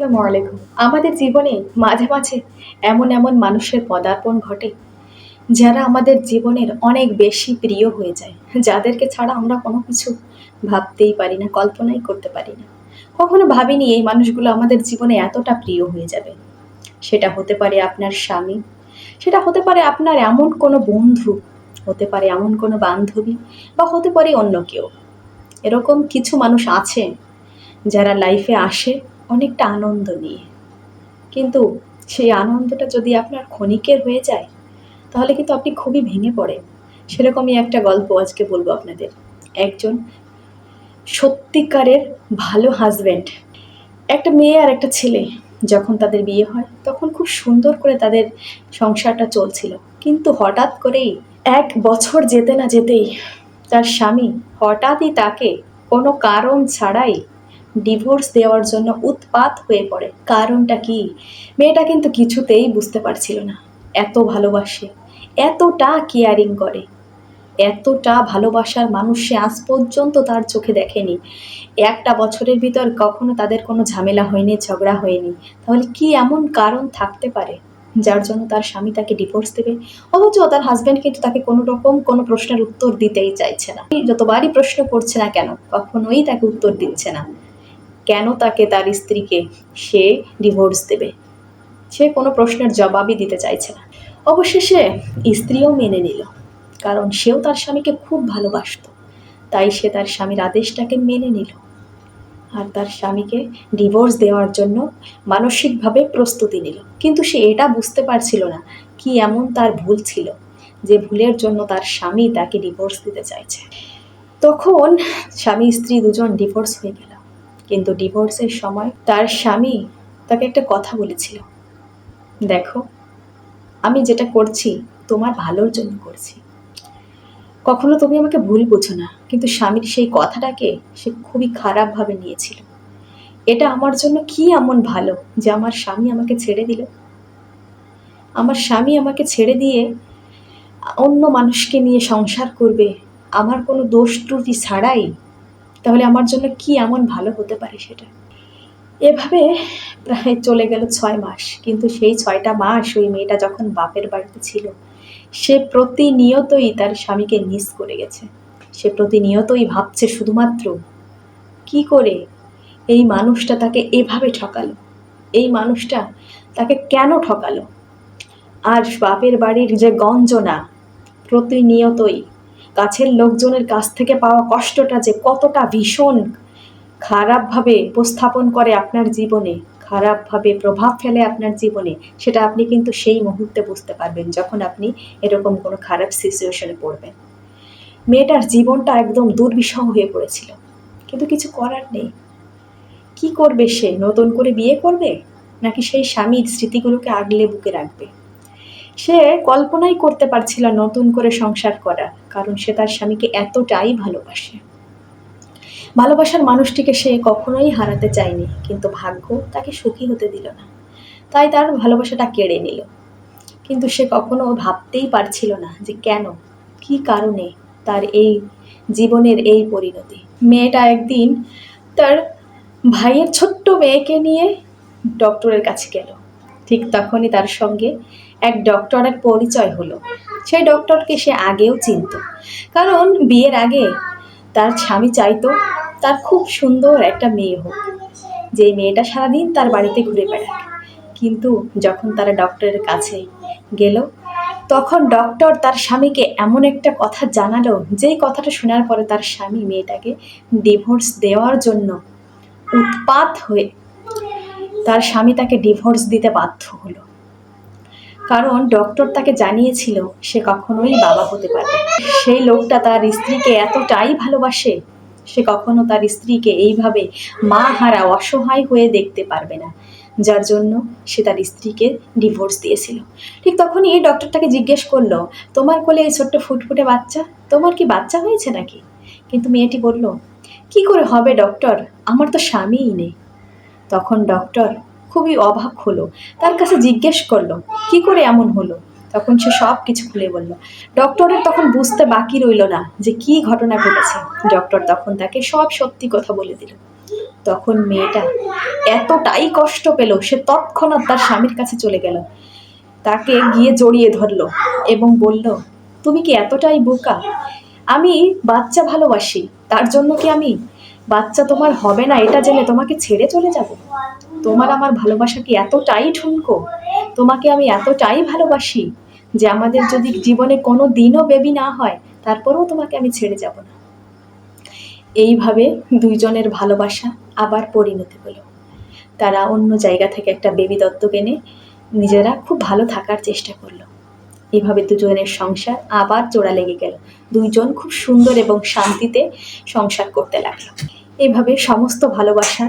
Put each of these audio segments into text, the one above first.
আসসালামু আলাইকুম। আমাদের জীবনে মাঝে মাঝে এমন এমন মানুষের পদার্পণ ঘটে যারা আমাদের জীবনের অনেক বেশি প্রিয় হয়ে যায়, যাদেরকে ছাড়া আমরা কোনো কিছু ভাবতেই পারি না, কল্পনাই করতে পারি না। কখনো ভাবিনি এই মানুষগুলো আমাদের জীবনে এতটা প্রিয় হয়ে যাবে। সেটা হতে পারে আপনার স্বামী, সেটা হতে পারে আপনার এমন কোনো বন্ধু, হতে পারে এমন কোনো বান্ধবী, বা হতে পারে অন্য কেউ। এরকম কিছু মানুষ আছে যারা লাইফে আসে অনেকটা আনন্দ নিয়ে, কিন্তু সেই আনন্দটা যদি আপনার ক্ষণিকের হয়ে যায় তাহলে কিন্তু আপনি খুবই ভেঙে পড়েন। সেরকমই একটা গল্প আজকে বলবো আপনাদের। একজন সত্যিকারের ভালো হাজব্যান্ড, একটা মেয়ে আর একটা ছেলে, যখন তাদের বিয়ে হয় তখন খুব সুন্দর করে তাদের সংসারটা চলছিল। কিন্তু হঠাৎ করেই 1 বছর যেতে না যেতেই তার স্বামী হঠাৎই তাকে কোনো কারণ ছাড়াই ডিভোর্স দেওয়ার জন্য উৎপাত হয়ে পড়ে। কারণটা কি? মেয়েটা কিন্তু কিছুতেই বুঝতে পারছিল না। এত ভালোবাসে, এতটা কেয়ারিং করে, এতটা ভালোবাসার মানুষ সে আজ পর্যন্ত তার চোখে দেখেনি। 1 বছরের ভিতর কখনো তাদের কোনো ঝামেলা হয়নি, ঝগড়া হয়নি। তাহলে কি এমন কারণ থাকতে পারে যার জন্য তার স্বামী তাকে ডিভোর্স দেবে? অথচ তার হাজব্যান্ড কিন্তু তাকে কোনো রকম কোনো প্রশ্নের উত্তর দিতেই চাইছে না। যতবারই প্রশ্ন করছে না কেন, কখনোই তাকে উত্তর দিচ্ছে না। কেন তাকে তার স্ত্রীকে সে ডিভোর্স দেবে? সে কোনো প্রশ্নের জবাবই দিতে চাইছে না। অবশেষে স্ত্রীও মেনে নিল, কারণ সেও তার স্বামীকে খুব ভালোবাসত। তাই সে তার স্বামীর আদেশটাকে মেনে নিল আর তার স্বামীকে ডিভোর্স দেওয়ার জন্য মানসিকভাবে প্রস্তুতি নিল। কিন্তু সে এটা বুঝতে পারছিল না কি এমন তার ভুল ছিল যে ভুলের জন্য তার স্বামী তাকে ডিভোর্স দিতে চাইছে। তখন স্বামী স্ত্রী দুজন ডিভোর্স হয়ে গেল। কিন্তু ডিভোর্সের সময় তার স্বামী তাকে একটা কথা বলেছিল, দেখো, আমি যেটা করছি তোমার ভালোর জন্য করছি, কখনো তুমি আমাকে ভুল বোঝো না। কিন্তু স্বামীর সেই কথাটাকে সে খুবই খারাপভাবে নিয়েছিল। এটা আমার জন্য কি এমন ভালো যে আমার স্বামী আমাকে ছেড়ে দিল? আমার স্বামী আমাকে ছেড়ে দিয়ে অন্য মানুষকে নিয়ে সংসার করবে আমার কোনো দোষ ত্রুটি ছাড়াই? তাহলে আমার জন্য কি এমন ভালো হতে পারে সেটা? এভাবে প্রায় চলে গেল 6 মাস। কিন্তু সেই 6টা মাস ওই মেয়েটা যখন বাপের বাড়িতে ছিল, সে প্রতিনিয়তই তার স্বামীকে মিস করে গেছে। সে প্রতিনিয়তই ভাবছে শুধুমাত্র কি করে এই মানুষটা তাকে এভাবে ঠকালো, এই মানুষটা তাকে কেন ঠকালো। আর বাপের বাড়ির যে গঞ্জনা, প্রতিনিয়তই কাছের লোকজনের কাছ থেকে পাওয়া কষ্টটা যে কতটা ভীষণ খারাপভাবে উপস্থাপন করে আপনার জীবনে, খারাপভাবে প্রভাব ফেলে আপনার জীবনে, সেটা আপনি কিন্তু সেই মুহূর্তে বুঝতে পারবেন যখন আপনি এরকম কোনো খারাপ সিচুয়েশনে পড়বেন। মেয়েটার জীবনটা একদম দুর্বিষহ হয়ে পড়েছিল, কিন্তু কিছু করার নেই। কি করবে সে? নতুন করে বিয়ে করবে, নাকি সেই স্বামীর স্মৃতিগুলোকে আগলে বুকে রাখবে? সে কল্পনাই করতে পারছিল নতুন করে সংসার করা, কারণ সে তার স্বামীকে এতটাই ভালোবাসে। ভালোবাসার মানুষটিকে সে কখনোই হারাতে চায়নি, কিন্তু ভাগ্য তাকে সুখী হতে দিল না, তাই তার ভালোবাসাটা কেড়ে নিল। কিন্তু সে কখনো ভাবতেই পারছিল না যে কেন, কি কারণে তার এই জীবনের এই পরিণতি। মেয়েটা একদিন তার ভাইয়ের ছোট্ট মেয়েকে নিয়ে ডক্টরের কাছে গেল। ঠিক তখনই তার সঙ্গে এক ডক্টরের পরিচয় হলো। সেই ডক্টরকে সে আগেও চিনত, কারণ বিয়ের আগে তার স্বামী চাইতো তার খুব সুন্দর একটা মেয়ে হোক, যেই মেয়েটা সারাদিন তার বাড়িতে ঘুরে বেড়ায়। কিন্তু যখন তারা ডক্টরের কাছে গেল, তখন ডক্টর তার স্বামীকে এমন একটা কথা জানালো, যেই কথাটা শোনার পরে তার স্বামী মেয়েটাকে ডিভোর্স দেওয়ার জন্য উৎপাত হয়ে তার স্বামী তাকে ডিভোর্স দিতে বাধ্য হলো। কারণ ডক্টর তাকে জানিয়েছিল সে কখনোই বাবা হতে পারবে না। সেই লোকটা তার স্ত্রীকে এতটাই ভালোবাসে, সে কখনো তার স্ত্রীকে এইভাবে মা হারা অসহায় হয়ে দেখতে পারবে না, যার জন্য সে তার স্ত্রীকে ডিভোর্স দিয়েছিল। ঠিক তখনই এই ডক্টর তাকে জিজ্ঞেস করলো, তোমার কোলে এই ছোট্ট ফুটফুটে বাচ্চা, তোমার কি বাচ্চা হয়েছে নাকি? কিন্তু মেয়েটি বলল, কি করে হবে ডক্টর, আমার তো স্বামীই নেই। তখন ডক্টর খুবই অবাক হলো, তার কাছে জিজ্ঞেস করলো কি করে এমন হলো। তখন সে সব কিছু খুলে বলল। ডক্টরের তখন বুঝতে বাকি রইল না যে কি ঘটনা ঘটেছে। ডক্টর তখন তাকে সব সত্যি কথা বলে দিল। তখন মেয়েটা এতটাই কষ্ট পেল, সে তৎক্ষণাৎ তার স্বামীর কাছে চলে গেল, তাকে গিয়ে জড়িয়ে ধরলো এবং বলল, তুমি কি এতটাই বোকা? আমি বাচ্চা ভালোবাসি, তার জন্য কি আমি বাচ্চা তোমার হবে না এটা জেনে তোমাকে ছেড়ে চলে যাব? তোমার আমার ভালোবাসা কি এতটাই ঠুনকো? তোমাকে আমি এতটাই ভালোবাসি যে আমাদের যদি জীবনে কোনো দিনও বেবি না হয়, তারপরেও তোমাকে আমি ছেড়ে যাব না। এইভাবে দুইজনের ভালোবাসা আবার পরিণতি হলো। তারা অন্য জায়গা থেকে একটা বেবি দত্তক এনে নিজেরা খুব ভালো থাকার চেষ্টা করলো। এভাবে দুজনের সংসার আবার জোড়া লেগে গেল, দুইজন খুব সুন্দর এবং শান্তিতে সংসার করতে লাগলো। এভাবে সমস্ত ভালোবাসা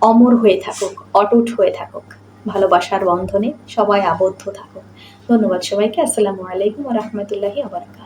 অমর হয়ে থাকুক, অটুট হয়ে থাকুক, ভালোবাসার বন্ধনে সবাই আবদ্ধ থাকুক। ধন্যবাদ সবাইকে। আসসালামু আলাইকুম ওয়া রাহমাতুল্লাহি ওয়া বারাকাতুহু।